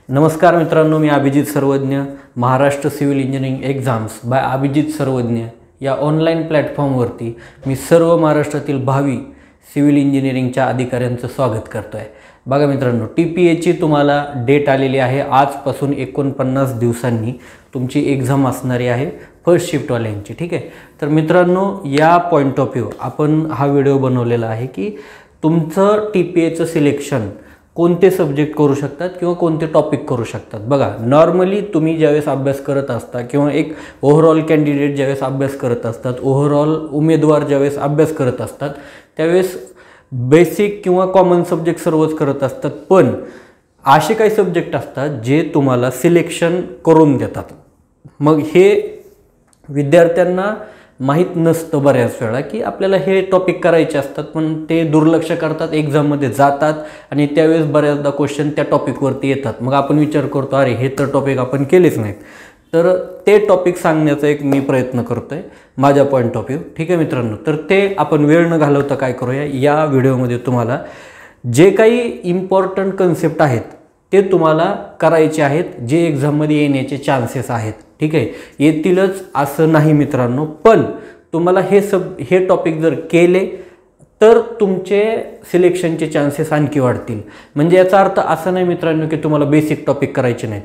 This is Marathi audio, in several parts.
नमस्कार मित्रांनो, मी Abhijit Sarvagya. Maharashtra civil engineering exams by Abhijit Sarvagya या ऑनलाईन प्लॅटफॉर्मवरती मी सर्व महाराष्ट्रातील भावी सिव्हिल इंजिनिअरिंगच्या अधिकाऱ्यांचं स्वागत करतो आहे. बघा मित्रांनो, TPAची तुम्हाला डेट आलेली आहे. आजपासून 49 दिवसांनी तुमची एक्झाम असणारी आहे फर्स्ट शिफ्टवाल्यांची. ठीक आहे. तर मित्रांनो, या पॉईंट ऑफ व्ह्यू आपण हा व्हिडिओ बनवलेला आहे की तुमचं TPAचं सिलेक्शन कोणते सब्जेक्ट करू शकतात किंवा कोणते टॉपिक करू शकतात. बघा, नॉर्मली तुम्ही ज्यावेळेस अभ्यास करत असता किंवा एक ओव्हरऑल कॅन्डिडेट ज्यावेळेस अभ्यास करत असतात, ओव्हरऑल उमेदवार ज्यावेळेस अभ्यास करत असतात, त्यावेळेस बेसिक किंवा कॉमन सब्जेक्ट सर्वच करत असतात. पण असे काही सब्जेक्ट असतात जे तुम्हाला सिलेक्शन करून देतात. मग हे विद्यार्थ्यांना माहीत नसतं बऱ्याच वेळा की आपल्याला हे टॉपिक करायचे असतात, पण ते दुर्लक्ष करतात, एक्झाममध्ये जातात आणि त्यावेळेस बऱ्याचदा क्वेश्चन त्या टॉपिकवरती येतात. मग आपण विचार करतो, अरे हे तर टॉपिक आपण केलेच नाहीत. तर ते टॉपिक सांगण्याचा एक मी प्रयत्न करतो आहे माझ्या पॉईंट ऑफ व्ह्यू. ठीक आहे मित्रांनो, तर ते आपण वेळ न घालवता काय करूया, या व्हिडिओमध्ये तुम्हाला जे काही इम्पॉर्टंट कन्सेप्ट आहेत ते तुम्हाला करायचे आहेत, जे एक्झाममध्ये येण्याचे चान्सेस आहेत. ठीक आहे. येतीलच असं नाही मित्रांनो, पण तुम्हाला हे टॉपिक जर केले तर तुमचे सिलेक्शनचे चान्सेस आणखी वाढतील. म्हणजे याचा अर्थ असा नाही मित्रांनो की तुम्हाला बेसिक टॉपिक करायचे नाहीत.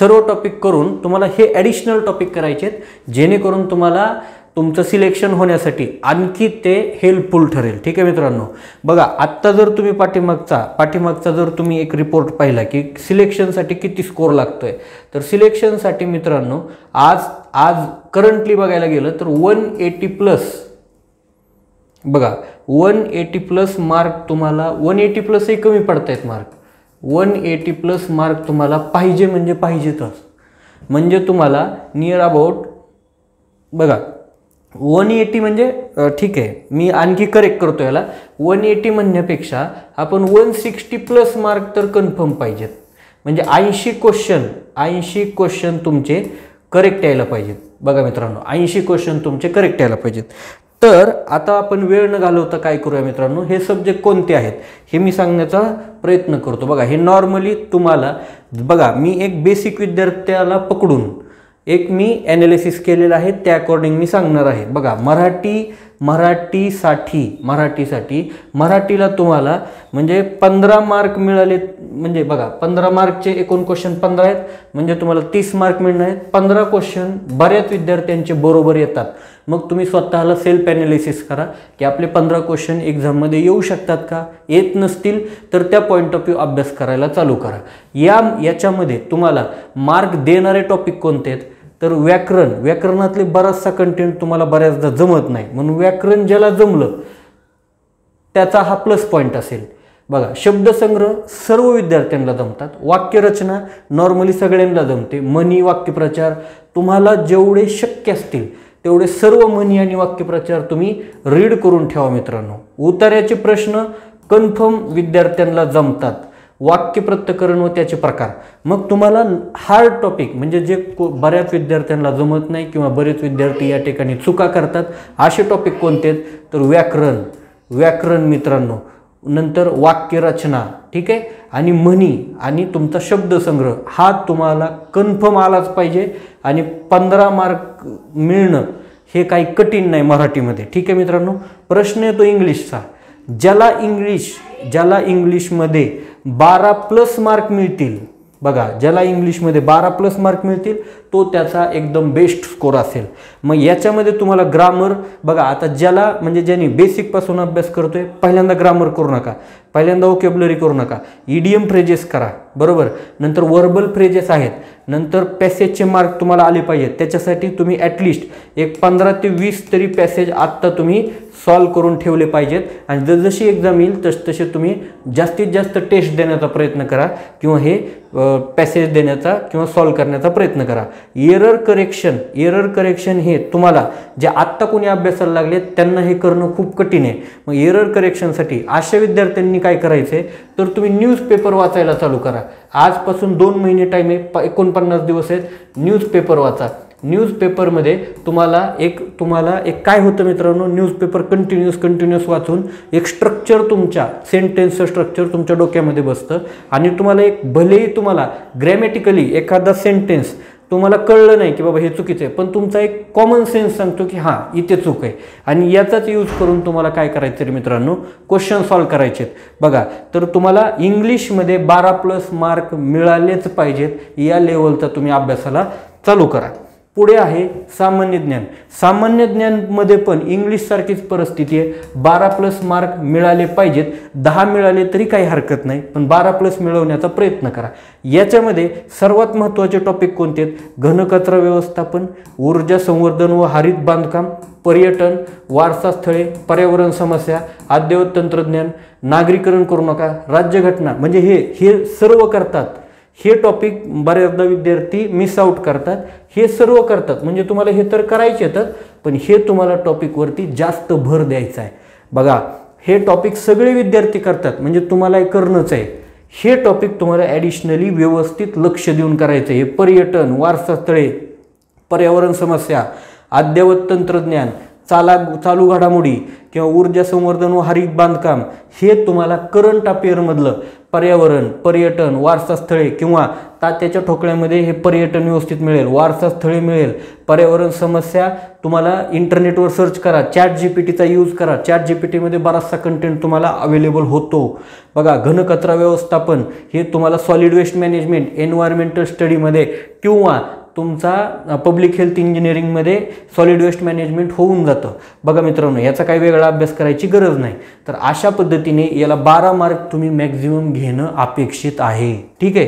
सर्व टॉपिक करून तुम्हाला हे ॲडिशनल टॉपिक करायचे आहेत, जेणेकरून तुम्हाला तुमचं सिलेक्शन होण्यासाठी आणखी ते हेल्पफुल ठरेल. ठीक आहे मित्रांनो. बघा, आत्ता जर तुम्ही पाठीमागचा जर तुम्ही एक रिपोर्ट पाहिला की सिलेक्शनसाठी किती स्कोर लागतो आहे, तर सिलेक्शनसाठी मित्रांनो आज करंटली बघायला गेलं तर 180+, बघा 180+ मार्क तुम्हाला, 180+ही कमी पडत आहेत मार्क. 180+ मार्क तुम्हाला पाहिजे म्हणजे पाहिजेतच. म्हणजे तुम्हाला नियर अबाउट, बघा 180 म्हणजे ठीक आहे, मी आणखी करेक्ट करतो याला, 180 म्हणण्यापेक्षा आपण 160+ मार्क तर कन्फर्म पाहिजेत. म्हणजे 80 क्वेश्चन तुमचे करेक्ट यायला पाहिजेत. बघा मित्रांनो, 80 क्वेश्चन तुमचे करेक्ट यायला पाहिजेत. तर आता आपण वेळ न घालवता काय करूया मित्रांनो, हे सब्जेक्ट कोणते आहेत हे मी सांगण्याचा प्रयत्न करतो. बघा, हे नॉर्मली तुम्हाला, बघा मी एक बेसिक विद्यार्थ्याला पकडून एक मी ॲनालिसिस केलेलं आहे, त्या अकॉर्डिंग मी सांगणार आहे. बघा, मराठीला तुम्हाला म्हणजे 15 मार्क मिळाले. म्हणजे बघा, 15 मार्कचे एकूण क्वेश्चन 15 आहेत, म्हणजे तुम्हाला 30 मार्क मिळणार आहेत. 15 क्वेश्चन बऱ्याच विद्यार्थ्यांचे बरोबर येतात. मग तुम्ही स्वतःला सेल्फ ॲनालिसिस करा की आपले 15 क्वेश्चन एक्झाममध्ये येऊ शकतात का. येत नसतील तर त्या पॉईंट ऑफ व्ह्यू अभ्यास करायला चालू करा. याच्यामध्ये तुम्हाला मार्क देणारे टॉपिक कोणते आहेत, तर व्याकरणातले बराचसा कंटेंट तुम्हाला बऱ्याचदा जमत नाही, म्हणून व्याकरण ज्याला जमलं त्याचा हा प्लस पॉईंट असेल. बघा, शब्दसंग्रह सर्व विद्यार्थ्यांना जमतात. वाक्यरचना नॉर्मली सगळ्यांना जमते. म्हणी, वाक्यप्रचार तुम्हाला जेवढे शक्य असतील तेवढे सर्व म्हणी आणि वाक्यप्रचार तुम्ही रीड करून ठेवा मित्रांनो. उतार्याचे प्रश्न कन्फर्म विद्यार्थ्यांना जमतात. वाक्यप्रत्यकरण व त्याचे प्रकार. मग तुम्हाला हार्ड टॉपिक म्हणजे जे बऱ्याच विद्यार्थ्यांना जमत नाही किंवा बरेच विद्यार्थी या ठिकाणी चुका करतात, असे टॉपिक कोणते आहेत, तर व्याकरण मित्रांनो, नंतर वाक्यरचना, ठीक आहे, आणि म्हणी आणि तुमचा शब्दसंग्रह हा तुम्हाला कन्फर्म आलाच पाहिजे. आणि 15 मार्क मिळणं हे काही कठीण नाही मराठीमध्ये. ठीक आहे मित्रांनो. प्रश्न येतो इंग्लिशचा. ज्याला इंग्लिशमध्ये 12+ मार्क मिळतील, बघा, ज्याला इंग्लिशमध्ये 12+ मार्क मिळतील तो त्याचा एकदम बेस्ट स्कोर असेल. मग याच्यामध्ये तुम्हाला ग्रामर, बघा आता ज्यांनी बेसिकपासून अभ्यास करतोय, पहिल्यांदा ग्रामर करू नका, पहिल्यांदा व्होकॅब्युलरी करू नका, इडियम फ्रेजेस करा, बरोबर. नंतर वर्बल फ्रेजेस आहेत, नंतर पॅसेजचे मार्क तुम्हाला आले पाहिजेत. त्याच्यासाठी तुम्ही ॲटलिस्ट एक 15 ते 20 तरी पॅसेज आत्ता तुम्ही सॉल्व करून ठेवले पाहिजेत. आणि जशी एक्झाम येईल तसे तुम्ही जास्तीत जास्त टेस्ट देण्याचा प्रयत्न करा किंवा हे पॅसेज देण्याचा किंवा सॉल्व करण्याचा प्रयत्न करा. एरर करेक्शन हे तुम्हाला जे आत्ता कोणी अभ्यासाला लागले त्यांना हे करणं खूप कठीण आहे. मग एरर करेक्शनसाठी अशा विद्यार्थ्यांनी काय करायचं आहे, तर तुम्ही न्यूजपेपर वाचायला चालू करा. आजपासून 2 महिने टाईम आहे, 49 दिवस आहेत. न्यूजपेपर वाचा. न्यूजपेपरमध्ये तुम्हाला एक काय होतं मित्रांनो, न्यूजपेपर कंटिन्यूस वाचून एक स्ट्रक्चर, तुमच्या सेंटेन्सचं स्ट्रक्चर तुमच्या डोक्यामध्ये बसतं आणि तुम्हाला भलेही तुम्हाला ग्रॅमॅटिकली एखादा सेंटेन्स तुम्हाला कळलं नाही की बाबा हे चुकीचं आहे, पण तुमचा एक कॉमन सेन्स सांगतो की हां इथे चूक आहे आणि याचाच यूज करून तुम्हाला काय करायचं रे मित्रांनो, क्वेश्चन सॉल्व्ह करायचे आहेत. बघा, तर तुम्हाला इंग्लिशमध्ये 12+ मार्क मिळालेच पाहिजेत, या लेवलचा तुम्ही अभ्यासाला चालू करा. पुढे आहे सामान्य ज्ञान. सामान्य ज्ञानमध्ये पण इंग्लिशसारखीच परिस्थिती आहे, 12+ मार्क मिळाले पाहिजेत. 10 मिळाले तरी काही हरकत नाही, पण 12+ मिळवण्याचा प्रयत्न करा. याच्यामध्ये सर्वात महत्त्वाचे टॉपिक कोणते आहेत? घनकचरा व्यवस्थापन, ऊर्जा संवर्धन व हरित बांधकाम, पर्यटन, वारसास्थळे, पर्यावरण समस्या, अद्ययावत तंत्रज्ञान, नागरीकरण करू नका, राज्यघटना. म्हणजे हे सर्व करतात. हे टॉपिक बऱ्याचदा विद्यार्थी मिस आउट करतात. हे सर्व करतात म्हणजे तुम्हाला हे तर करायचे येतात, पण हे तुम्हाला टॉपिकवरती जास्त भर द्यायचा आहे. बघा, हे टॉपिक सगळे विद्यार्थी करतात म्हणजे तुम्हाला हे करणंच आहे. हे टॉपिक तुम्हाला ॲडिशनली व्यवस्थित लक्ष देऊन करायचं आहे. पर्यटन, वारसास्थळे, पर्यावरण समस्या, अद्ययावत तंत्रज्ञान, चालू घडामोडी किंवा ऊर्जा संवर्धन व हरित बांधकाम, हे तुम्हाला करंट अफेअरमधलं पर्यावरण, पर्यटन, वारसास्थळे किंवा तात्याच्या ठोकळ्यामध्ये हे पर्यटन व्यवस्थित मिळेल, वारसास्थळे मिळेल, पर्यावरण समस्या तुम्हाला इंटरनेटवर सर्च करा, ChatGPTचा यूज करा. ChatGPTमध्ये बराचसा कंटेंट तुम्हाला अवेलेबल होतो. बघा, घनकचरा व्यवस्थापन हे तुम्हाला सॉलिड वेस्ट मॅनेजमेंट, एन्व्हायरमेंटल स्टडीमध्ये किंवा तुमचा पब्लिक हेल्थ इंजिनिअरिंगमध्ये सॉलिड वेस्ट मॅनेजमेंट होऊन जातं. बघा मित्रांनो, याचा काही वेगळा अभ्यास करायची गरज नाही. तर अशा पद्धतीने याला 12 मार्क तुम्ही मॅक्झिमम घेणं अपेक्षित आहे. ठीक आहे.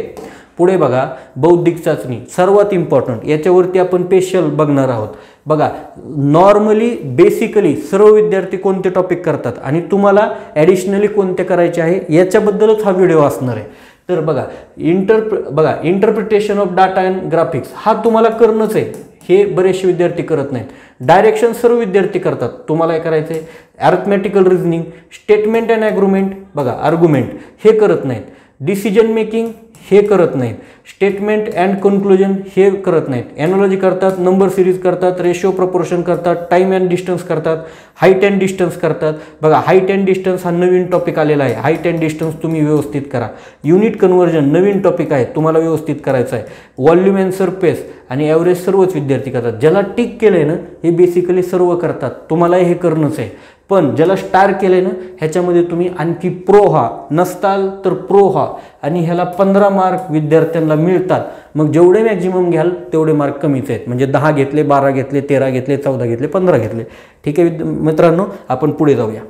पुढे बघा, बौद्धिक चाचणी सर्वात इम्पॉर्टंट. याच्यावरती आपण स्पेशल बघणार आहोत. बघा, नॉर्मली बेसिकली सर्व विद्यार्थी कोणते टॉपिक करतात आणि तुम्हाला ॲडिशनली कोणते करायचे आहे याच्याबद्दलच हा व्हिडिओ असणार आहे. तर बघा, interpretation of data and graphics हा तुम्हाला करणंच आहे. हे बरेचसे विद्यार्थी करत नाहीत. डायरेक्शन सर्व विद्यार्थी करतात. तुम्हाला काय करायचं आहे? अर्थमॅटिकल रिझनिंग, स्टेटमेंट अँड आर्ग्युमेंट हे करत नाहीत. डिसिजन मेकिंग हे करत नाहीत. स्टेटमेंट अँड कन्क्लुजन हे करत नाहीत. एनॉलॉजी करतात, नंबर सिरीज करतात, रेशो प्रपोर्शन करतात, टाईम अँड डिस्टन्स करतात, हाईट अँड डिस्टन्स करतात. बघा, हाईट अँड डिस्टन्स हा नवीन टॉपिक आलेला आहे. हाईट अँड डिस्टन्स तुम्ही व्यवस्थित करा. युनिट कन्व्हर्जन नवीन टॉपिक आहे, तुम्हाला व्यवस्थित करायचं आहे. व्हॉल्यूम अँड सरफेस आणि ॲव्हरेज सर्वच विद्यार्थी करतात. ज्याला टिक केलं आहे ना, हे बेसिकली सर्व करतात. तुम्हाला हे करणंच आहे. पण ज्याला स्टार केलं आहे ना, ह्याच्यामध्ये तुम्ही आणखी प्रो व्हा, नसताल तर प्रो व्हा आणि ह्याला 15 मार्क विद्यार्थ्यांना मिळतात. मग जेवढे मॅक्झिमम घ्याल तेवढे मार्क कमीच आहेत. म्हणजे 10 घेतले, 12 घेतले, 13 घेतले, 14 घेतले, 15 घेतले. ठीक आहे मित्रांनो, आपण पुढे जाऊया.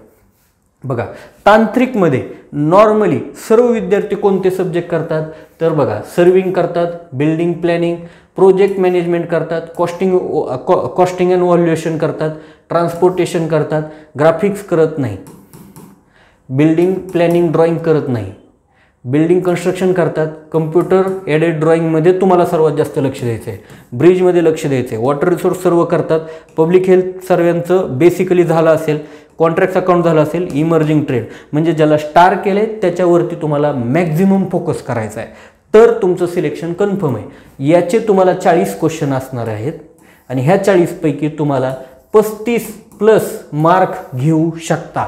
बघा, तांत्रिकमध्ये नॉर्मली सर्व विद्यार्थी कोणते सब्जेक्ट करतात? तर बघा, सर्विंग करतात, बिल्डिंग प्लॅनिंग, प्रोजेक्ट मॅनेजमेंट करतात, कॉस्टिंग अँड व्हॅल्युएशन करतात, ट्रान्सपोर्टेशन करतात, ग्राफिक्स करत नाही, बिल्डिंग प्लॅनिंग ड्रॉइंग करत नाही, बिल्डिंग कन्स्ट्रक्शन करतात, कम्प्युटर एडेड ड्रॉइंगमध्ये तुम्हाला सर्वात जास्त लक्ष द्यायचं आहे, ब्रिजमध्ये लक्ष द्यायचं आहे, वॉटर रिसोर्स सर्व करतात, पब्लिक हेल्थ सर्वांचं बेसिकली झालं असेल, कॉन्ट्रॅक्ट अकाउंट झालं असेल, इमर्जिंग ट्रेड म्हणजे ज्याला स्टार केले त्याच्यावरती तुम्हाला मॅक्झिमम फोकस करायचा आहे, तर तुमचं सिलेक्शन कन्फर्म आहे. याचे तुम्हाला 40 क्वेश्चन असणार आहेत आणि ह्या 40 पैकी तुम्हाला 35+ मार्क घेऊ शकता.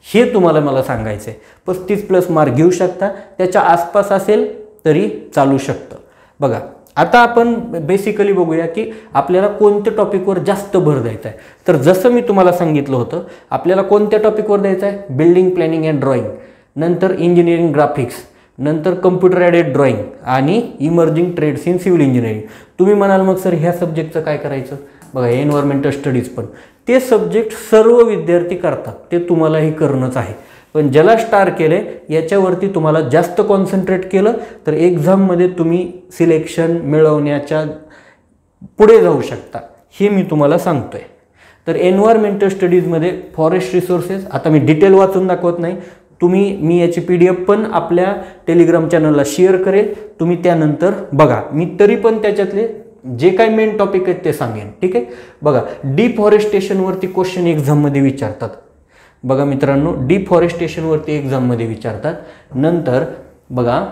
हे तुम्हाला मला सांगायचं आहे. 35+ मार्क घेऊ शकता, त्याच्या आसपास असेल तरी चालू शकतं. बघा, आता आपण बेसिकली बघूया की आपल्याला कोणत्या टॉपिकवर जास्त भर द्यायचा आहे. तर जसं मी तुम्हाला सांगितलं होतं, आपल्याला कोणत्या टॉपिकवर द्यायचं आहे? बिल्डिंग प्लॅनिंग अँड ड्रॉइंग, नंतर इंजिनिअरिंग ग्राफिक्स, नंतर कम्प्युटर एडेड ड्रॉइंग आणि emerging trades in civil engineering. तुम्ही म्हणाल मग सर ह्या सब्जेक्टचं काय करायचं? बघा, एन्व्हायरमेंटल स्टडीज पण ते सब्जेक्ट सर्व विद्यार्थी करतात, ते तुम्हालाही करणंच आहे. पण ज्याला स्टार केले याच्यावरती तुम्हाला जास्त कॉन्सन्ट्रेट केलं तर एक्झाममध्ये तुम्ही सिलेक्शन मिळवण्याच्या पुढे जाऊ शकता, हे मी तुम्हाला सांगतोय. तर एन्व्हायरमेंटल स्टडीजमध्ये फॉरेस्ट रिसोर्सेस, आता मी डिटेल वाचून दाखवत नाही, मी याची PDF पण आपल्या टेलिग्राम चॅनलला शेअर करेल, तुम्ही त्यानंतर बघा. मी तरी पण त्याच्यातले जे काही मेन टॉपिक आहेत ते सांगेन. ठीक आहे. बघा, डिफॉरेस्टेशनवरती क्वेश्चन एक्झाममध्ये विचारतात. बघा मित्रांनो, डिफॉरेस्टेशनवरती एक्झाममध्ये विचारतात. नंतर बघा,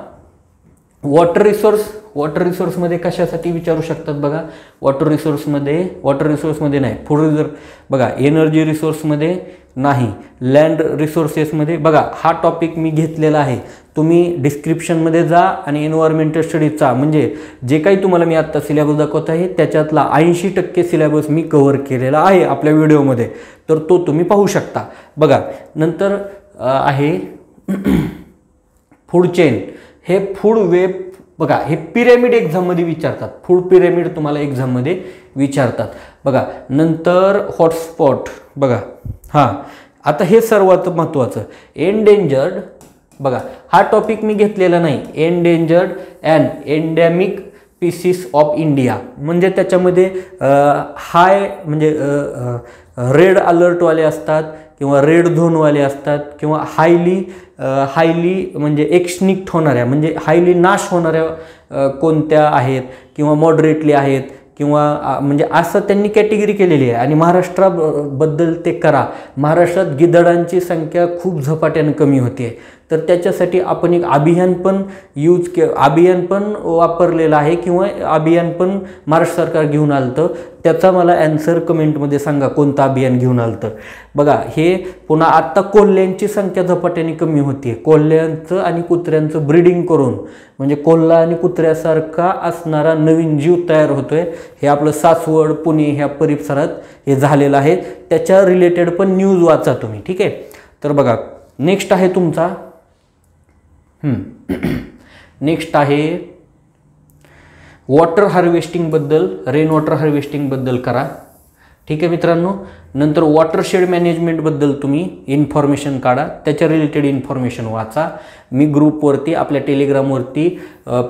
वॉटर रिसोर्समध्ये कशासाठी विचारू शकतात बघा. वॉटर रिसोर्समध्ये नाही. फूड रिसोर्स बघा. एनर्जी रिसोर्समध्ये नाही. लँड रिसोर्सेसमध्ये बघा. हा टॉपिक मी घेतलेला आहे. तुम्ही डिस्क्रिप्शनमध्ये जा आणि एन्व्हायरमेंटल स्टडीजचा म्हणजे जे काही तुम्हाला मी आत्ता सिलेबस दाखवत आहे त्याच्यातला 80% सिलेबस मी कव्हर केलेला आहे आपल्या व्हिडिओमध्ये, तर तो तुम्ही पाहू शकता. बघा नंतर आहे फूड चेन. हे फूड वेब बघा. हे पिरॅमिड एक्झाममध्ये विचारतात. फूड पिरॅमिड तुम्हाला एक्झाममध्ये विचारतात बघा. नंतर हॉटस्पॉट बघा. हां, आता हे सर्वात महत्त्वाचं एंडेंजर्ड बघा. हा टॉपिक मी घेतलेला नाही. Endangered and endemic species of India म्हणजे त्याच्यामध्ये हाय म्हणजे रेड अलर्टवाले असतात किंवा रेड झोनवाले असतात किंवा हायली म्हणजे एक्सनिक्ट होणाऱ्या म्हणजे हायली नाश होणाऱ्या कोणत्या आहेत किंवा मॉडरेटली आहेत किंवा म्हणजे असं त्यांनी कॅटेगरी केलेली आहे. आणि महाराष्ट्राबद्दल ते करा. महाराष्ट्रात गिधाडांची संख्या खूप झपाट्याने कमी होते, तर त्याच्यासाठी आपण एक अभियान पण वापरलेलं आहे किंवा अभियान पण महाराष्ट्र सरकार घेऊन आलं तर त्याचा मला ॲन्सर कमेंटमध्ये सांगा कोणतं अभियान घेऊन आलं तर. बघा हे पुन्हा आत्ता कोल्ह्यांची संख्या झपाट्याने कमी होती. कोल्ह्यांचं आणि कुत्र्यांचं ब्रीडिंग करून म्हणजे कोल्हा आणि कुत्र्यासारखा असणारा नवीन जीव तयार होतोय. हे आपलं सासवड पुणे ह्या परिसरात हे झालेलं आहे. त्याच्या रिलेटेड पण न्यूज वाचा तुम्ही. ठीक आहे. तर बघा नेक्स्ट आहे तुमचा नेक्स्ट आहे वॉटर हार्वेस्टिंगबद्दल. रेन वॉटर हार्वेस्टिंगबद्दल करा. ठीक आहे मित्रांनो. नंतर वॉटरशेड मॅनेजमेंटबद्दल तुम्ही इन्फॉर्मेशन काढा. त्याच्या रिलेटेड इन्फॉर्मेशन वाचा. मी ग्रुपवरती आपल्या टेलिग्रामवरती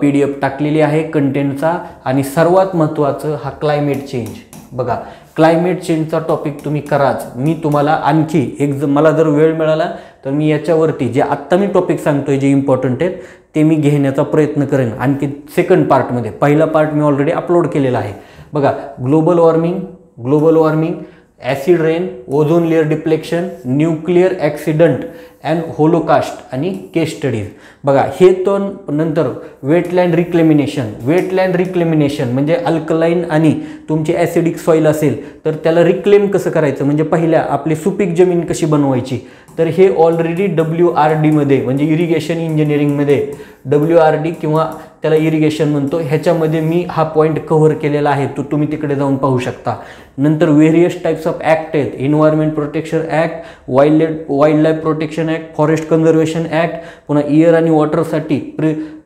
PDF टाकलेली आहे कंटेंटचा. आणि सर्वात महत्त्वाचं हा क्लायमेट चेंज बघा. क्लायमेट चेंजचा टॉपिक तुम्ही कराच. मी तुम्हाला आणखी मला जर वेळ मिळाला तर मी याच्यावरती जे आत्ता मी टॉपिक सांगतोय जे इम्पॉर्टंट आहेत ते मी घेण्याचा प्रयत्न करेन. आणखी सेकंड पार्टमध्ये पहिला पार्ट मी ऑलरेडी अपलोड केलेला आहे बघा. Global warming acid rain, ozone layer deflection, nuclear accident and Holocaust आणि केस स्टडीज बघा. हे तो नंतर वेटलँड रिक्लेमिनेशन म्हणजे अल्कलाईन आणि तुमची ॲसिडिक सॉईल असेल तर त्याला रिक्लेम कसं करायचं म्हणजे पहिल्या आपली सुपीक जमीन कशी बनवायची, तर हे ऑलरेडी WRD मध्ये म्हणजे इरिगेशन इंजिनिअरिंगमध्ये WRD किंवा त्याला इरिगेशन म्हणतो ह्याच्यामध्ये मी हा पॉईंट कव्हर केलेला आहे. तो तुम्ही तिकडे जाऊन पाहू शकता. नंतर व्हेरियस टाईप्स ऑफ ॲक्ट आहेत. Environment protection act, wild protection act, forest conservation act, पुन्हा एअर आणि वॉटरसाठी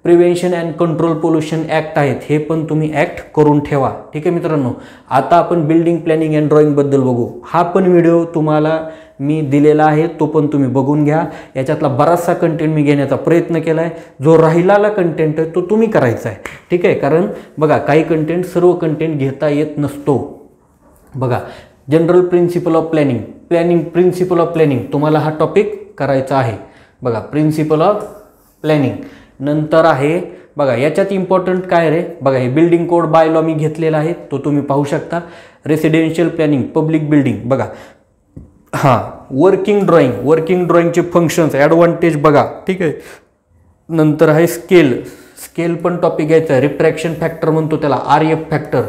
prevention and control pollution act आहेत. हे पण तुम्ही ॲक्ट करून ठेवा. ठीक आहे मित्रांनो. आता आपण बिल्डिंग प्लॅनिंग अँड ड्रॉइंगबद्दल बघू. हा पण व्हिडिओ तुम्हाला मी दिलेला आहे, तो पण तुम्ही बघून घ्या. याच्यातला बराचसा कंटेंट मी घेण्याचा प्रयत्न केला आहे. जो राहिलेला कंटेंट आहे तो तुम्ही करायचा आहे. ठीक आहे. कारण बघा काही सर्व कंटेंट घेता येत नसतो. बघा जनरल प्रिन्सिपल ऑफ प्लॅनिंग तुम्हाला हा टॉपिक करायचा आहे. बघा प्रिन्सिपल ऑफ प्लॅनिंग. नंतर आहे बघा याच्यात इम्पॉर्टंट काय रे बघा. हे बिल्डिंग कोड बाय लॉ मी घेतलेला आहे, तो तुम्ही पाहू शकता. रेसिडेन्शियल प्लॅनिंग, पब्लिक बिल्डिंग बघा. हां, वर्किंग ड्रॉइंगचे फंक्शन्स, ॲडव्हान्टेज बघा. ठीक आहे. नंतर आहे स्केल पण टॉपिक घ्यायचा आहे. रिफ्रॅक्शन फॅक्टर म्हणतो त्याला, RF फॅक्टर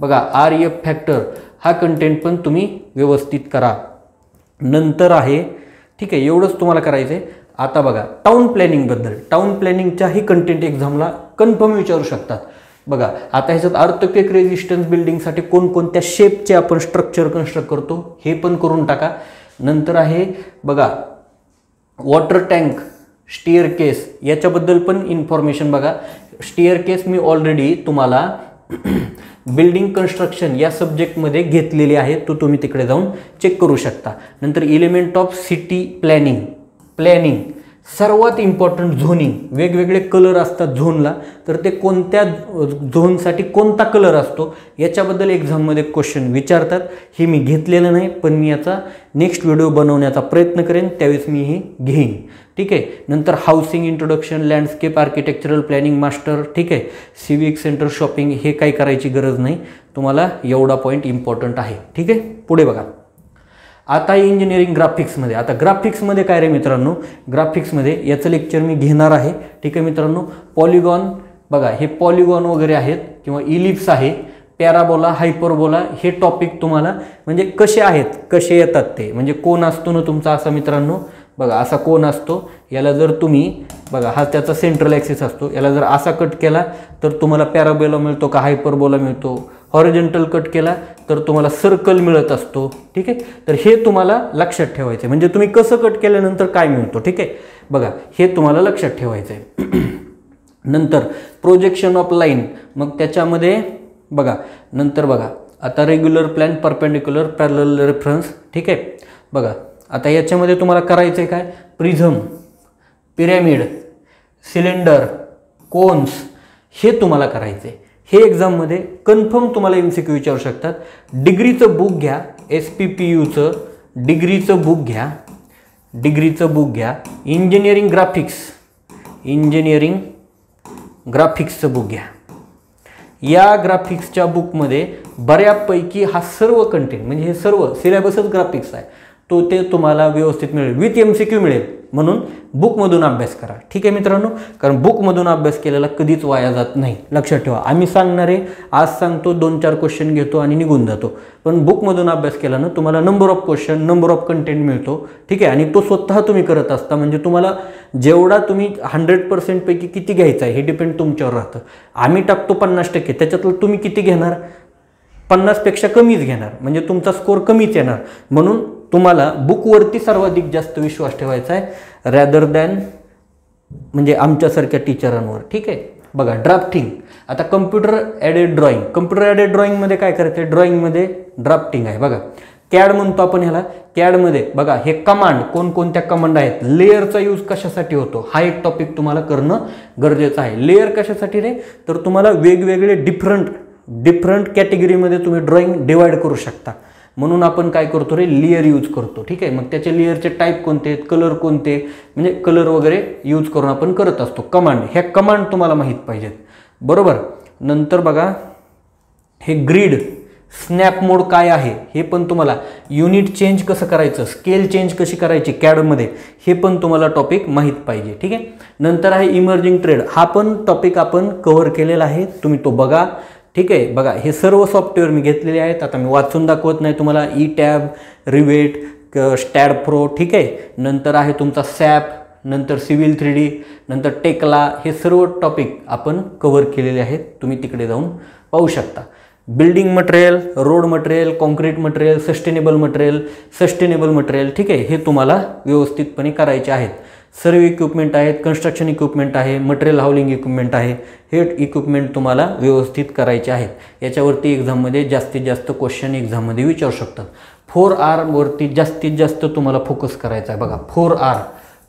बघा. RF फॅक्टर हा कंटेंट पण तुम्ही व्यवस्थित करा. नंतर आहे ठीक आहे. एवढंच तुम्हाला करायचं आहे. आता बघा टाउन प्लॅनिंगच्याही कंटेंट एक्झामला कन्फर्म विचारू शकतात. बघा आता ह्याच्यात अर्थक्वेक रेजिस्टन्स बिल्डिंगसाठी कोणकोणत्या शेपचे आपण स्ट्रक्चर कन्स्ट्रक्ट करतो हे पण करून टाका. नंतर आहे बघा वॉटर टँक, स्टिअर केस याच्याबद्दल पण इन्फॉर्मेशन बघा. स्टिअर केस मी ऑलरेडी तुम्हाला बिल्डिंग कन्स्ट्रक्शन या सब्जेक्टमध्ये घेतलेली आहे, तो तुम्ही तिकडे जाऊन चेक करू शकता. नंतर एलिमेंट ऑफ सिटी प्लॅनिंग सर्वात इम्पॉर्टंट झोनिंग. वेगवेगळे कलर असतात झोनला, तर ते कोणत्या झोनसाठी कोणता कलर असतो याच्याबद्दल एक्झाममध्ये क्वेश्चन विचारतात. हे मी घेतलेलं नाही, पण मी याचा नेक्स्ट व्हिडिओ बनवण्याचा प्रयत्न करेन, त्यावेळेस मी हे घेईन. ठीक आहे. नंतर housing introduction, landscape architectural planning master. ठीक आहे. सिविक सेंटर, शॉपिंग हे काही करायची गरज नाही तुम्हाला. एवढा पॉईंट इम्पॉर्टंट आहे. ठीक आहे. पुढे बघा. आता इंजिनिअरिंग ग्राफिक्समध्ये. आता ग्राफिक्समध्ये काय रे मित्रांनो, ग्राफिक्समध्ये याचं लेक्चर मी घेणार आहे. ठीक आहे मित्रांनो. पॉलिगॉन बघा हे पॉलिगॉन वगैरे आहेत किंवा इलिप्स आहे, पॅराबोला, हायपरबोला, हे टॉपिक तुम्हाला म्हणजे कसे आहेत, कसे येतात ते, म्हणजे कोण असतो ना तुमचा असा मित्रांनो, बघा असा कोण असतो, याला जर तुम्ही बघा हा त्याचा सेंट्रल ॲक्सिस असतो, याला जर असा कट केला तर तुम्हाला पॅराबोला मिळतो का हायपरबोला मिळतो, हॉरिझॉन्टल कट केला तर तुम्हाला सर्कल मिळत असतो, ठीक आहे. तर हे तुम्हाला लक्षात ठेवायचं, म्हणजे तुम्ही कसं कट केल्यानंतर काय मिळतो, ठीक आहे. बघा हे तुम्हाला लक्षात ठेवायचं आहे. नंतर प्रोजेक्शन ऑफ लाईन, मग त्याच्यामध्ये बघा नंतर बघा आता regular plan, perpendicular, parallel reference, ठीक आहे. बघा आता याच्यामध्ये तुम्हाला करायचं आहे काय, प्रिझम, पिरॅमिड, सिलेंडर, कोन्स, हे तुम्हाला करायचं आहे. हे एक्झाममध्ये कन्फर्म तुम्हाला MCQ विचारू शकतात. डिग्रीचं बुक घ्या, SPPUचं डिग्रीचं बुक घ्या, इंजिनिअरिंग ग्राफिक्सचं बुक घ्या. या ग्राफिक्सच्या बुकमध्ये बऱ्यापैकी हा सर्व कंटेंट, म्हणजे हे सर्व सिलेबसच ग्राफिक्स आहे, ते तुम्हाला व्यवस्थित मिळेल, विथ MCQ मिळेल. म्हणून बुकमधून अभ्यास करा, ठीक आहे मित्रांनो, कारण बुकमधून अभ्यास केलेला कधीच वाया जात नाही, लक्षात ठेवा. आम्ही सांगणारे आज सांगतो, 2-4 क्वेश्चन घेतो आणि निघून जातो, पण बुकमधून अभ्यास केल्यानं तुम्हाला number of question, number of content मिळतो, ठीक आहे. आणि तो स्वतः तुम्ही करत असता, म्हणजे तुम्हाला जेवढा तुम्ही 100% पैकी किती घ्यायचा आहे हे डिपेंड तुमच्यावर राहतं. आम्ही टाकतो 50%, त्याच्यातलं तुम्ही किती घेणार, 50पेक्षा कमीच घेणार, म्हणजे तुमचा स्कोर कमीच येणार. म्हणून तुम्हाला बुकवरती सर्वाधिक जास्त विश्वास ठेवायचा आहे, रॅदर दॅन म्हणजे आमच्यासारख्या टीचरांवर, ठीक आहे. बघा ड्राफ्टिंग, आता कम्प्युटर ॲडेड ड्रॉइंगमध्ये काय करायचं आहे, ड्रॉइंगमध्ये ड्राफ्टिंग आहे. बघा कॅड म्हणतो आपण ह्याला, कॅडमध्ये बघा हे कमांड, कोणकोणत्या कमांड आहेत, लेअरचा यूज कशासाठी होतो, हा एक टॉपिक तुम्हाला करणं गरजेचं आहे. लेअर कशासाठी रे, तर तुम्हाला वेगवेगळे डिफरंट कॅटेगरीमध्ये तुम्ही ड्रॉइंग डिवाइड करू शकता, म्हणून आपण काय करतो रे, लेअर यूज करतो, ठीक आहे. मग त्याचे लेअरचे टाईप कोणते आहेत, कलर कोणते, म्हणजे कलर वगैरे यूज करून आपण करत असतो. कमांड, ह्या कमांड तुम्हाला माहीत पाहिजेत, बरोबर. नंतर बघा हे ग्रीड, स्नॅप मोड काय आहे हे पण तुम्हाला, युनिट चेंज कसं करायचं, स्केल चेंज कशी करायची कॅडमध्ये, हे पण तुम्हाला टॉपिक माहीत पाहिजे, ठीक आहे. नंतर आहे इमर्जिंग ट्रेड, हा पण टॉपिक आपण कव्हर केलेला आहे, तुम्ही तो बघा, ठीक आहे. बघा हे सर्व सॉफ्टवेअर मी घेतलेले आहेत, आता मी वाचून दाखवत नाही तुम्हाला, ETAB, रिवेट, स्टॅड प्रो, ठीक आहे. नंतर आहे तुमचा सॅप, नंतर सिव्हिल 3D, नंतर टेक्ला, हे सर्व टॉपिक आपण कव्हर केलेले आहेत, तुम्ही तिकडे जाऊन पाहू शकता. Building material, road material, concrete material, sustainable material, ठीक आहे. हे तुम्हाला व्यवस्थितपणे करायचे आहेत. सर्व इक्विपमेंट आहेत, कन्स्ट्रक्शन इक्विपमेंट आहे, मटेरियल हाऊलिंग इक्विपमेंट आहे, हे इक्विपमेंट तुम्हाला व्यवस्थित करायचे आहेत. याच्यावरती एक्झाममध्ये जास्तीत जास्त क्वेश्चन एक्झाममध्ये विचारू शकतात. 4R वरती जास्तीत जास्त तुम्हाला फोकस करायचा आहे. बघा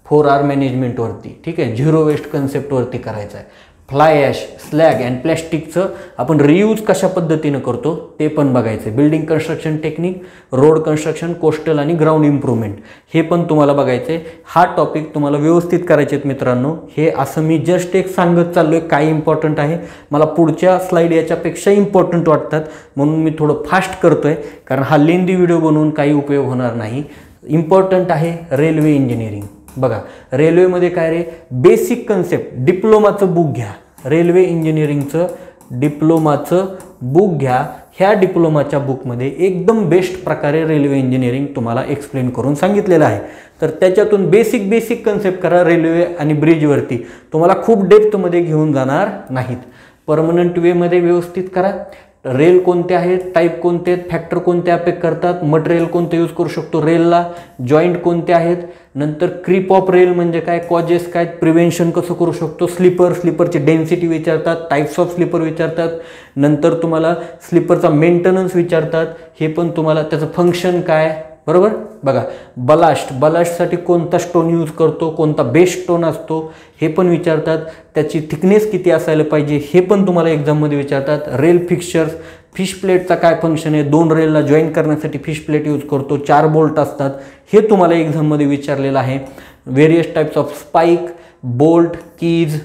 4R मॅनेजमेंटवरती, ठीक आहे. झिरो वेस्ट कन्सेप्टवरती करायचं आहे. फ्लाय ॲश, स्लॅग अँड प्लॅस्टिकचं आपण रियूज कशा पद्धतीनं करतो ते पण बघायचं. Building construction technique, road construction, coastal आणि ग्राउंड इम्प्रूव्हमेंट, हे पण तुम्हाला बघायचं आहे. हा टॉपिक तुम्हाला व्यवस्थित करायचे आहेत मित्रांनो. हे असं मी जस्ट एक सांगत चाललो आहे काय इम्पॉर्टंट आहे, मला पुढच्या स्लाईड याच्यापेक्षा इम्पॉर्टंट वाटतात म्हणून मी थोडं फास्ट करतो आहे, कारण हा लेंदी व्हिडिओ बनवून काही उपयोग होणार नाही. इम्पॉर्टंट आहे रेल्वे इंजिनिअरिंग. बघा रेल्वेमध्ये काय रे, बेसिक कन्सेप्ट, डिप्लोमाचं बुक घ्या, रेल्वे इंजिनिअरिंगचं डिप्लोमाचं बुक घ्या. ह्या डिप्लोमाच्या बुकमध्ये एकदम बेस्ट प्रकारे रेल्वे इंजिनिअरिंग तुम्हाला एक्सप्लेन करून सांगितलेलं आहे. तर त्याच्यातून बेसिक कन्सेप्ट करा. रेल्वे आणि ब्रिजवरती तुम्हाला खूप डेप्थमध्ये घेऊन जाणार नाहीत. परमनंट वेमध्ये व्यवस्थित करा. रेल कोणते आहेत, टाईप कोणते आहेत, फॅक्टर कोणते अफेक्ट करतात, मटेरियल कोणते यूज करू शकतो रेलला, जॉईंट कोणते आहेत, नंतर क्रीप ऑफ रेल म्हणजे काय, कॉजेस काय, प्रिव्हेन्शन कसं करू शकतो, स्लीपरची डेन्सिटी विचारतात, टाईप्स ऑफ स्लीपर विचारतात, नंतर तुम्हाला स्लीपरचा मेंटेनन्स विचारतात, हे पण तुम्हाला त्याचं फंक्शन काय, बरोबर. बघा बलास्टसाठी कोणता स्टोन यूज करतो, कोणता बेस्ट स्टोन असतो हे पण विचारतात. त्याची थिकनेस किती असायला पाहिजे हे पण तुम्हाला एक्झाममध्ये विचारतात. रेल फिक्स्चर्स, फिश प्लेटचा काय फंक्शन आहे, 2 रेलला जॉईन करण्यासाठी फिश प्लेट यूज करतो, 4 बोल्ट असतात, हे तुम्हाला एक्झाममध्ये विचारलेलं आहे. Various types of spike, bolt, keys,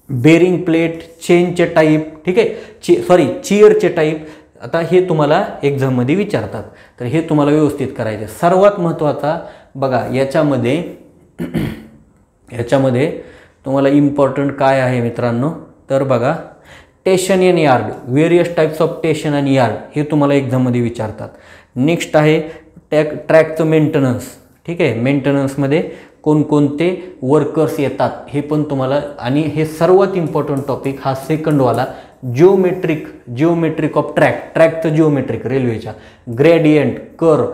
bearing plate, चेनचे टाईप, ठीक आहे, चिअरचे टाईप, आता हे तुम्हाला एक्झाममध्ये विचारतात. तर हे तुम्हाला व्यवस्थित करायचे. सर्वात महत्त्वाचा बघा याच्यामध्ये तुम्हाला इम्पॉर्टंट काय आहे मित्रांनो, तर बघा station end yard, various types of station आणि यार्ड हे तुम्हाला एक्झाममध्ये विचारतात. नेक्स्ट आहे ट्रॅकचं मेंटेनन्स. ठीक आहे, मेंटेनन्समध्ये कोणकोणते वर्कर्स येतात हे पण तुम्हाला, आणि हे सर्वात इम्पॉर्टंट टॉपिक हा सेकंडवाला जिओमेट्रिक ऑफ ट्रॅकचं जिओमेट्रिक रेल्वेच्या, gradient, curve,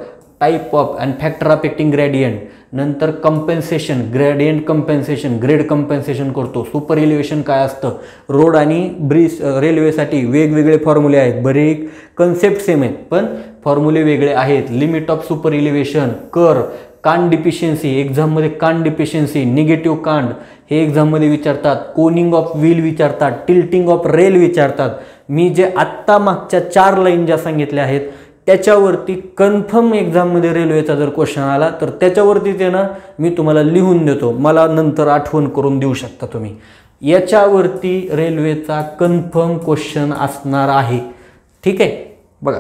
type of and factor affecting gradient, नंतर compensation, gradient compensation, grade compensation करतो, सुपर एलिव्हेशन काय असतं, रोड आणि ब्रिज रेल्वेसाठी वेगवेगळे फॉर्म्युले आहेत, बरेच कन्सेप्ट सेम आहेत पण फॉर्म्युले वेगळे आहेत. Limit of super elevation, curve, कांड डिफिशियन्सी, एक्झाममध्ये कांड डिफिशियन्सी, निगेटिव्ह कांड हे एक्झाममध्ये विचारतात, कोनिंग ऑफ व्हील विचारतात, टिल्टिंग ऑफ रेल विचारतात. मी जे आत्ता मागच्या 4 लाईन ज्या सांगितल्या आहेत त्याच्यावरती कन्फर्म एक्झाममध्ये रेल्वेचा जर क्वेश्चन आला तर त्याच्यावरती ते ना मी तुम्हाला लिहून देतो, मला नंतर आठवण करून देऊ शकता तुम्ही. याच्यावरती रेल्वेचा कन्फर्म क्वेश्चन असणार आहे. ठीक आहे, बघा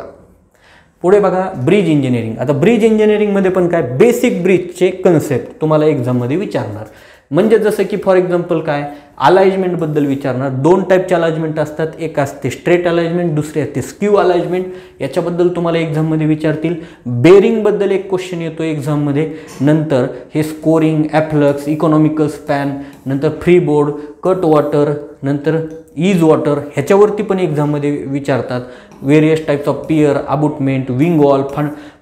पुढे बघा ब्रिज इंजिनिअरिंग. आता ब्रिज इंजिनिअरिंगमध्ये पण काय बेसिक ब्रिजचे कन्सेप्ट तुम्हाला एक्झाममध्ये विचारणार. म्हणजे जसं की फॉर एक्झाम्पल काय अलाइजमेंटबद्दल विचारणार. 2 टाईपचे अलाइजमेंट असतात, एक असते स्ट्रेट अलाइजमेंट, दुसरी असते स्क्यू अलाइजमेंट. याच्याबद्दल तुम्हाला एक्झाममध्ये विचारतील. बेरिंगबद्दल एक क्वेश्चन येतो एक्झाममध्ये. नंतर हे स्कोरिंग, ॲफ्लक्स, इकॉनॉमिकल स्पॅन, नंतर फ्री बोर्ड, कट वॉटर, नंतर ईज वॉटर ह्याच्यावरती पण एक्झाममध्ये विचारतात. Various types of pier, abutment, wing wall,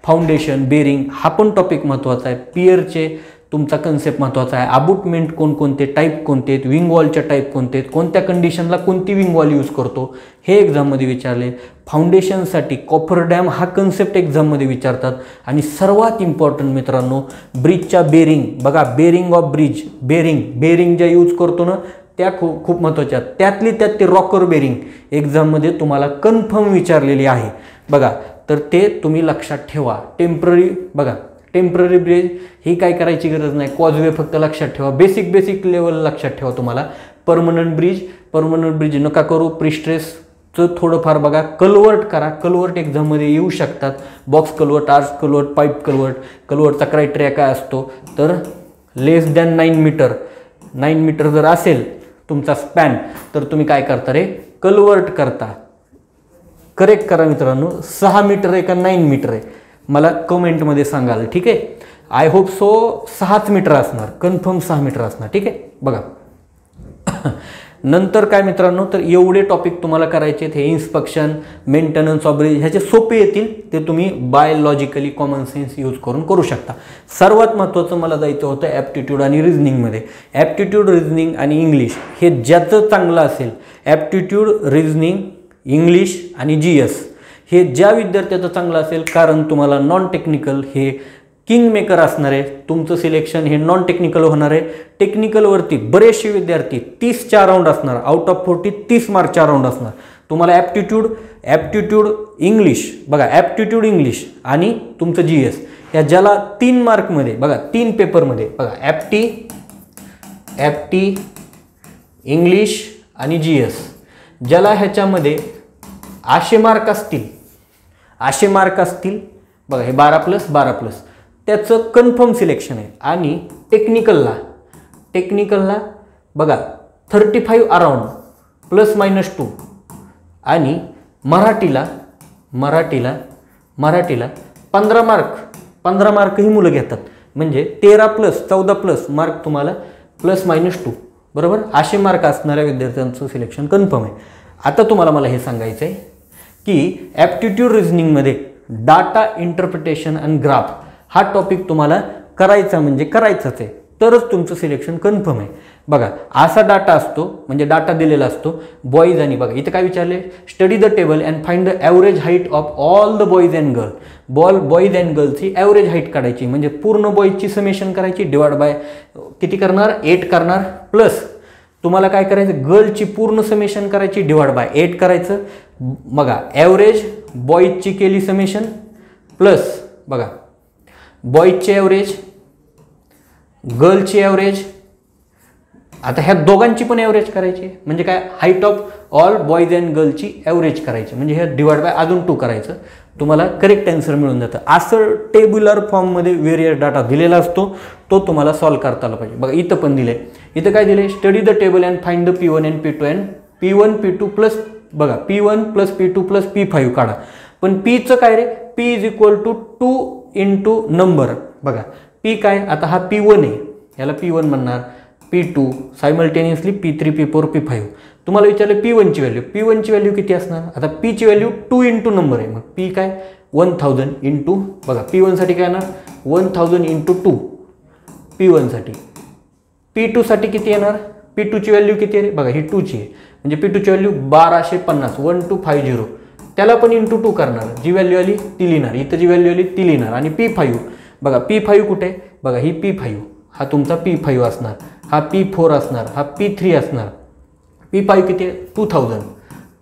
foundation, bearing हा पण टॉपिक महत्त्वाचा आहे. पियरचे तुमचा कन्सेप्ट महत्त्वाचा आहे. अबुटमेंट कोणकोणते, टाईप कोणते आहेत, विंग वॉलच्या टाईप कोणते आहेत, कोणत्या कंडिशनला कोणती विंग वॉल यूज करतो हे एक्झाममध्ये विचारले. फाउंडेशनसाठी कॉपर डॅम हा कन्सेप्ट एक्झाममध्ये विचारतात. आणि सर्वात इम्पॉर्टंट मित्रांनो ब्रिजच्या बेरिंग. बघा बेरिंग ऑफ ब्रिज, बेरिंग ज्या यूज करतो ना त्या खूप महत्त्वाच्या. त्यातली त्यात ते रॉकर बेरिंग एक्झाममध्ये तुम्हाला कन्फर्म विचारलेली आहे. बघा तर ते तुम्ही लक्षात ठेवा. टेम्पररी ब्रिज ही काय करायची गरज नाही, कॉजवे फक्त लक्षात ठेवा. बेसिक लेवल लक्षात ठेवा तुम्हाला. परमनंट ब्रिज नका करू. प्रिस्ट्रेसचं थोडंफार बघा. कल्वर्ट करा, कल्वर्ट एक्झाममध्ये येऊ शकतात. Box culvert, arch culvert, pipe culvert. कल्वर्टचा क्रायटेरिया काय असतो तर लेस दॅन 9 मीटर जर असेल तुमचा स्पॅन तर तुम्ही काय करता रे कल्वर्ट करता. करेक्ट करा मित्रांनो. 6 मीटर आहे का 9 मीटर आहे मला कमेंटमध्ये सांगाल. ठीक आहे, आय होप सो 6 मीटर असणार, कन्फर्म 6 मीटर असणार. ठीक आहे, बघा नंतर काय मित्रांनो तर एवढे टॉपिक तुम्हाला करायचे आहेत. हे इन्स्पेक्शन, मेंटेनन्स ऑफ ब्रिज ह्याचे सोपे येतील, ते तुम्ही बायोलॉजिकली कॉमन सेन्स यूज करू शकता. सर्वात महत्त्वाचं मला जायचं होतं ॲप्टिट्यूड आणि रिझनिंगमध्ये. ॲप्टिट्यूड, रिझनिंग आणि इंग्लिश हे ज्याचं चांगलं असेल, ॲप्टिट्यूड, रिझनिंग, इंग्लिश आणि GS हे ज्या विद्यार्थ्याचं चांगलं असेल, कारण तुम्हाला नॉन टेक्निकल हे किंग मेकर असणार आहे. तुमचं सिलेक्शन हे नॉन टेक्निकल होणार आहे. टेक्निकलवरती बरेचसे विद्यार्थी 30च्या राऊंड असणार. आउट ऑफ 40 30 मार्कच्या राऊंड असणार. तुम्हाला ॲप्टिट्यूड इंग्लिश बघा, ॲप्टिट्यूड इंग्लिश आणि तुमचं GS या ज्याला 3 मार्कमध्ये बघा 3 पेपरमध्ये बघा ॲप्टी इंग्लिश आणि GS ज्याला ह्याच्यामध्ये 800 मार्क असतील बघा, हे 12+12+ त्याचं कन्फर्म सिलेक्शन आहे. आणि टेक्निकलला बघा 35 अराउंड ±2 आणि मराठीला 15 मार्क ही मुलं घेतात. म्हणजे 13+14+ मार्क तुम्हाला ±2 बरोबर 800 मार्क असणाऱ्या विद्यार्थ्यांचं सिलेक्शन कन्फर्म आहे. आता तुम्हाला मला हे सांगायचं आहे की ॲप्टिट्यूड रिझनिंगमध्ये डाटा इंटरप्रिटेशन आणि ग्राफ हा टॉपिक तुम्हाला करायचा म्हणजे करायचाच आहे, तरच तुमचं सिलेक्शन कन्फर्म आहे. बघा असा डाटा असतो, म्हणजे डाटा दिलेला असतो बॉईज आणि बघा इथं काय विचारले, study the table and find the average height of all the boys and girl. Boys and गर्लची ॲव्हरेज हाईट काढायची, म्हणजे पूर्ण बॉईजची समेशन करायची, डिवाइड बाय किती करणार 8 करणार, प्लस तुम्हाला काय करायचं गर्लची पूर्ण समेशन करायची, डिवाइड बाय 8 करायचं. बघा ॲव्हरेज बॉईजची केली समेशन, प्लस बघा बॉईजची ॲव्हरेज, गर्लची ॲव्हरेज. आता ह्या दोघांची पण ॲव्हरेज करायची, म्हणजे काय height of all boys and गर्लची ॲव्हरेज करायची, म्हणजे हे डिवाइड बाय अजून 2 करायचं. तुम्हाला करेक्ट आन्सर मिळून जातं. असं टेब्युलर फॉर्ममध्ये व्हेरियस डाटा दिलेला असतो, तो तुम्हाला सॉल्व्ह करता आला पाहिजे. बघा इथं पण दिले, इथं काय दिले, study the table and find the P1 and P2 and P1 P2 plus बघा P1 plus P2 plus P5 काढा. पण Pचं काय रे, P is equal to 2 into number. बघा P काय, आता हा P1 आहे, याला P1 म्हणणार, P2 simultaneously P3 P4 P5. तुम्हाला विचारले P1 ची व्हॅल्यू, P1 ची व्हॅल्यू किती असणार, आता P ची व्हॅल्यू 2 इंटू नंबर आहे, मग P काय 1000 इंटू बघा P1 साठी काय येणार 1000 इंटू 2 P1 साठी. P2 साठी किती येणार, P2 ची व्हॅल्यू किती आहे बघा, ही 2 ची आहे, म्हणजे P2 ची व्हॅल्यू 1250 1250. त्याला पण इंटू 2 करणार, जी व्हॅल्यू आली ती लिहिणार, इथं जी व्हॅल्यू आली ती लिहिणार. आणि P5 बघा, P5 कुठे बघा, ही P5, हा तुमचा P5 असणार, हा P4 असणार, हा P3 असणार. P5 किती आहे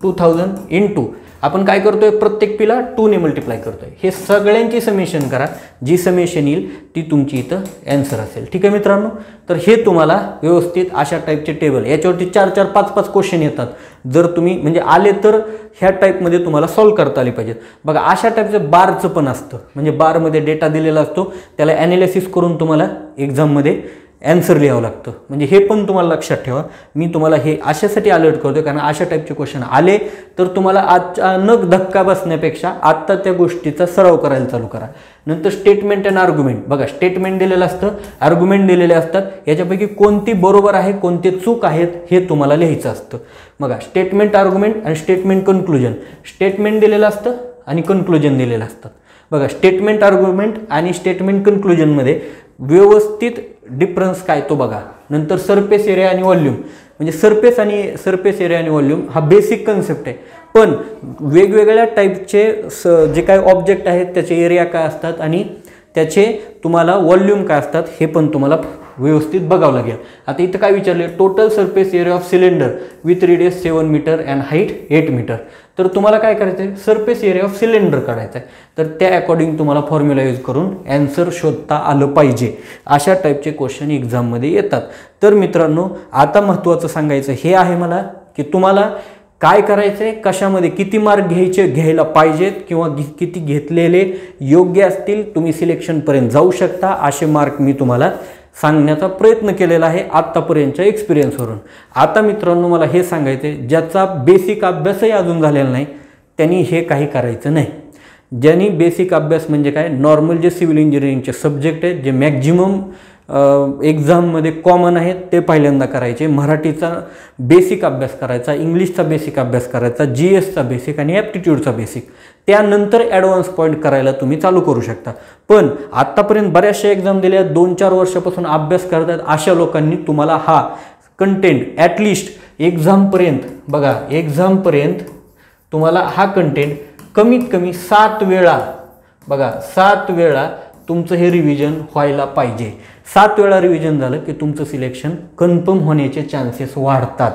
2000 इंटू आपण काय करतोय, प्रत्येक Pला 2 ने मल्टिप्लाय करतोय. हे सगळ्यांची समेशन करा, जी समेशन येईल ती तुमची इथं आन्सर असेल. ठीक आहे मित्रांनो, तर हे तुम्हाला व्यवस्थित अशा टाईपचे टेबल, याच्यावरती 4-4 5-5 क्वेश्चन येतात. जर तुम्ही म्हणजे आले तर ह्या टाईपमध्ये तुम्हाला सॉल्व्ह करता आले पाहिजेत. बघा अशा टाईपचं बारचं पण असतं, म्हणजे बारमध्ये डेटा दिलेला असतो, त्याला ॲनालिसिस करून तुम्हाला एक्झाममध्ये ॲन्सर लिहावं लागतं. म्हणजे हे पण तुम्हाला लक्षात ठेवा. मी तुम्हाला हे अशासाठी अलर्ट करतो कारण अशा टाईपचे क्वेश्चन आले तर तुम्हाला अचानक धक्का बसण्यापेक्षा आत्ता त्या गोष्टीचा सराव करायला चालू करा. नंतर स्टेटमेंट अँड आर्ग्युमेंट, बघा स्टेटमेंट दिलेलं असतं, आर्ग्युमेंट दिलेले असतात, याच्यापैकी कोणती बरोबर आहे कोणते चूक आहेत हे तुम्हाला लिहायचं असतं. बघा स्टेटमेंट आर्ग्युमेंट आणि स्टेटमेंट कन्क्लुजन, स्टेटमेंट दिलेलं असतं आणि कन्क्लुजन दिलेलं असतं. बघा स्टेटमेंट आर्ग्युमेंट आणि स्टेटमेंट कन्क्लुजनमध्ये व्यवस्थित डिफरन्स काय तो बघा. नंतर सरफेस एरिया आणि व्हॉल्यूम, म्हणजे सरफेस एरिया आणि व्हॉल्यूम हा बेसिक कन्सेप्ट आहे, पण वेगवेगळ्या टाईपचे जे काय ऑब्जेक्ट आहेत त्याचे एरिया काय असतात आणि त्याचे तुम्हाला व्हॉल्यूम काय असतात हे पण तुम्हाला व्यवस्थित बघावं लागेल. आता इथं काय विचारले, total surface area of cylinder with radius 7 metre and height 8 metre. तर तुम्हाला काय करायचं आहे, सरफेस एरिया ऑफ सिलेंडर काढायचा आहे. तर त्या अकॉर्डिंग तुम्हाला फॉर्म्युला यूज करून ॲन्सर शोधता आलं पाहिजे. अशा टाईपचे क्वेश्चन एक्झाममध्ये येतात. तर मित्रांनो, आता महत्त्वाचं सांगायचं हे आहे मला की तुम्हाला काय करायचं आहे, कशामध्ये किती मार्क घ्यायला पाहिजेत किंवा किती घेतलेले योग्य असतील, तुम्ही सिलेक्शनपर्यंत जाऊ शकता, असे मार्क मी तुम्हाला सांगण्याचा प्रयत्न केलेला आहे आत्तापर्यंतच्या एक्सपिरियन्सवरून. आता मित्रांनो मला हे सांगायचं आहे, ज्याचा बेसिक अभ्यासही अजून झालेला नाही त्यांनी हे काही करायचं नाही. ज्यांनी बेसिक अभ्यास म्हणजे काय, नॉर्मल जे सिव्हिल इंजिनिअरिंगचे सब्जेक्ट आहेत जे मॅक्झिमम एक्झाममध्ये कॉमन आहेत ते पहिल्यांदा करायचे. मराठीचा बेसिक अभ्यास करायचा, इंग्लिशचा बेसिक अभ्यास करायचा, GSचा बेसिक आणि ॲप्टिट्यूडचा बेसिक, त्यानंतर ॲडव्हान्स पॉईंट करायला तुम्ही चालू करू शकता. पण आत्तापर्यंत बऱ्याचशा एक्झाम दिल्या, 2-4 वर्षापासून अभ्यास करतात, अशा लोकांनी तुम्हाला हा कंटेंट ॲटलिस्ट एक्झामपर्यंत बघा, एक्झामपर्यंत तुम्हाला हा कंटेंट कमीत कमी 7 वेळा बघा, 7 वेळा तुमचं हे रिव्हिजन व्हायला पाहिजे. 7 वेळा रिव्हिजन झालं की तुमचं सिलेक्शन कन्फर्म होण्याचे चान्सेस वाढतात.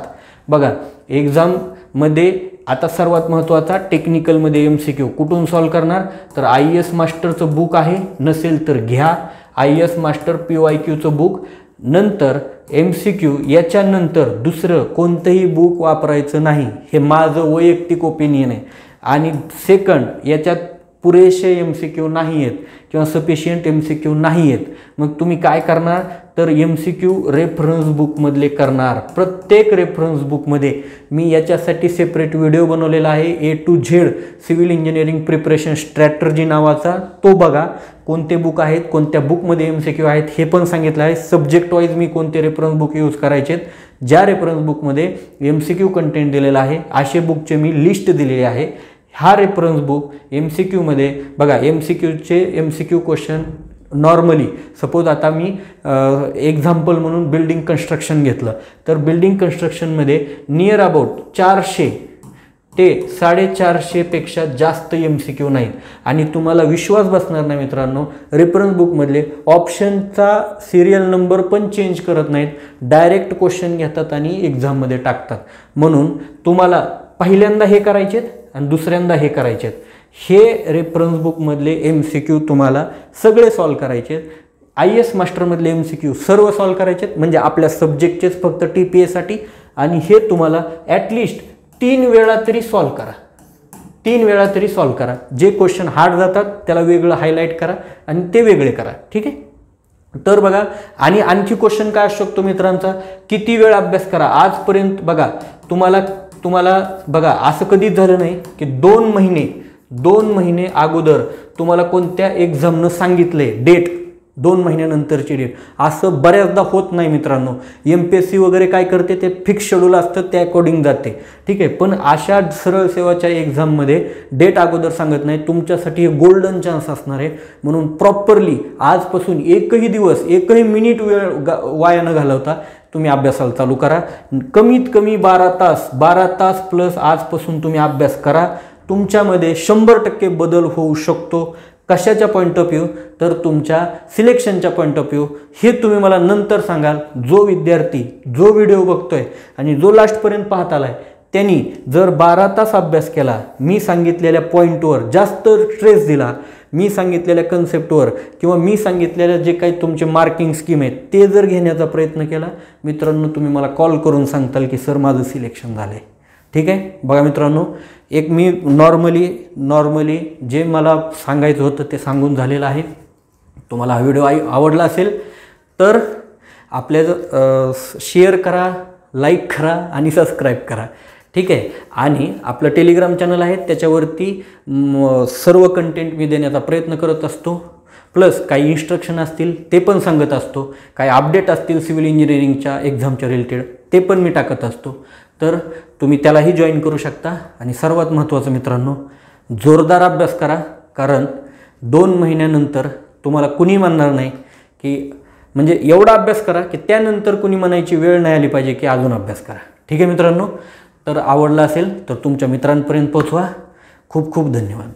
बघा एक्झाममध्ये आता सर्वात महत्त्वाचा, टेक्निकलमध्ये MCQ कुठून सॉल्व करणार, तर IAS मास्टरचं बुक आहे, नसेल तर घ्या IAS मास्टर PYQचं बुक. नंतर MCQ, याच्यानंतर दुसरं कोणतंही बुक वापरायचं नाही, हे माझं वैयक्तिक ओपिनियन आहे. आणि सेकंड, याच्यात पुरेसे MCQ नाही आहेत किंवा सफिशियंट MCQ नाही आहेत, मग तुम्ही काय करणार, तर MCQ रेफरन्स बुकमधले करणार. प्रत्येक रेफरन्स बुकमध्ये मी याच्यासाठी सेपरेट व्हिडिओ बनवलेला आहे, A to Z civil engineering preparation strategy नावाचा, तो बघा. कोणते बुक आहेत, कोणत्या बुकमध्ये MCQ आहेत हे पण सांगितलं आहे. सब्जेक्ट वाईज मी कोणते रेफरन्स बुक यूज करायचे आहेत, ज्या रेफरन्स बुकमध्ये MCQ कंटेंट दिलेला आहे असे बुकचे मी लिस्ट दिलेली आहे. हा रेफरन्स बुक MCQ मध्ये बघा, MCQ क्वेश्चन नॉर्मली, सपोज आता मी एक्झाम्पल म्हणून बिल्डिंग कन्स्ट्रक्शन घेतलं, तर बिल्डिंग कन्स्ट्रक्शनमध्ये नियर अबाउट 400 ते 450 पेक्षा जास्त MCQ नाहीत. आणि तुम्हाला विश्वास बसणार नाही मित्रांनो, रेफरन्स बुकमधले ऑप्शनचा सिरियल नंबर पण चेंज करत नाहीत, डायरेक्ट क्वेश्चन घेतात आणि एक्झाममध्ये टाकतात. म्हणून तुम्हाला पहिल्यांदा हे करायचे आणि दुसऱ्यांदा हे करायचे. हे रेफरन्स बुकमधले MCQ तुम्हाला सगळे सॉल्व करायचे. IAS मास्टरमधले MCQ सर्व सॉल्व करायचे, म्हणजे आपल्या सब्जेक्टचेच फक्त TPAसाठी. आणि हे तुम्हाला ॲटलिस्ट 3 वेळा तरी सॉल्व करा, 3 वेळा तरी सॉल्व करा. जे क्वेश्चन हार्ड जातात त्याला वेगळं हायलाईट करा आणि ते वेगळे करा. ठीक आहे. तर बघा, आणि आणखी क्वेश्चन काय असू शकतो मित्रांचा, किती वेळ अभ्यास करा. आजपर्यंत बघा तुम्हाला तुम्हाला बघा असं कधीच झालं नाही की 2 महिने अगोदर तुम्हाला कोणत्या एक्झामनं सांगितले डेट, 2 महिन्यानंतरची डेट, असं बऱ्याचदा होत नाही मित्रांनो. MPSC वगैरे काय करते, ते फिक्स शेड्यूल असतं त्या अकॉर्डिंग जाते, ठीक आहे. पण अशा सरळ सेवाच्या एक्झाममध्ये डेट अगोदर सांगत नाही. तुमच्यासाठी हे गोल्डन चान्स असणार आहे. म्हणून प्रॉपरली आजपासून एकही दिवस, एकही मिनिट वेळ वाया न घालवता तुम्ही अभ्यासाला चालू करा. कमीत कमी 12 तास प्लस आजपासून तुम्ही अभ्यास करा. तुमच्यामध्ये 100% बदल होऊ शकतो. कशाच्या पॉईंट ऑफ व्ह्यू, तर तुमच्या सिलेक्शनच्या पॉईंट ऑफ व्ह्यू. हे तुम्ही मला नंतर सांगाल. जो विद्यार्थी जो व्हिडिओ बघतोय आणि जो लास्टपर्यंत पाहत आलाय त्यांनी जर 12 तास अभ्यास केला, मी सांगितलेल्या पॉईंटवर जास्त स्ट्रेस दिला, मी सांगितलेल्या कन्सेप्टवर किंवा मी सांगितलेल्या जे काही तुमचे मार्किंग स्कीम आहेत ते जर घेण्याचा प्रयत्न केला मित्रांनो, तुम्ही मला कॉल करून सांगताल की सर माझं सिलेक्शन झालं आहे, ठीक आहे. बघा मित्रांनो, एक मी नॉर्मली जे मला सांगायचं होतं ते सांगून झालेलं आहे. तुम्हाला हा व्हिडिओ आवडला असेल तर आपल्या शेअर करा, लाईक करा आणि सबस्क्राईब करा, ठीक आहे. आणि आपलं टेलिग्राम चॅनल आहे, त्याच्यावरती सर्व कंटेंट मी देण्याचा प्रयत्न करत असतो. प्लस काही इन्स्ट्रक्शन असतील ते पण सांगत असतो, काही अपडेट असतील सिव्हिल इंजिनिअरिंगच्या एक्झामच्या रिलेटेड ते पण मी टाकत असतो. तर तुम्ही त्यालाही जॉईन करू शकता. आणि सर्वात महत्त्वाचं मित्रांनो, जोरदार अभ्यास करा, कारण 2 महिन्यानंतर तुम्हाला कुणी म्हणणार नाही की, म्हणजे एवढा अभ्यास करा की त्यानंतर कुणी म्हणायची वेळ नाही आली पाहिजे की अजून अभ्यास करा, ठीक आहे मित्रांनो. तर आवडला असेल तर तुमच्या मित्रांपर्यंत पोहोचवा. खूप खूप धन्यवाद.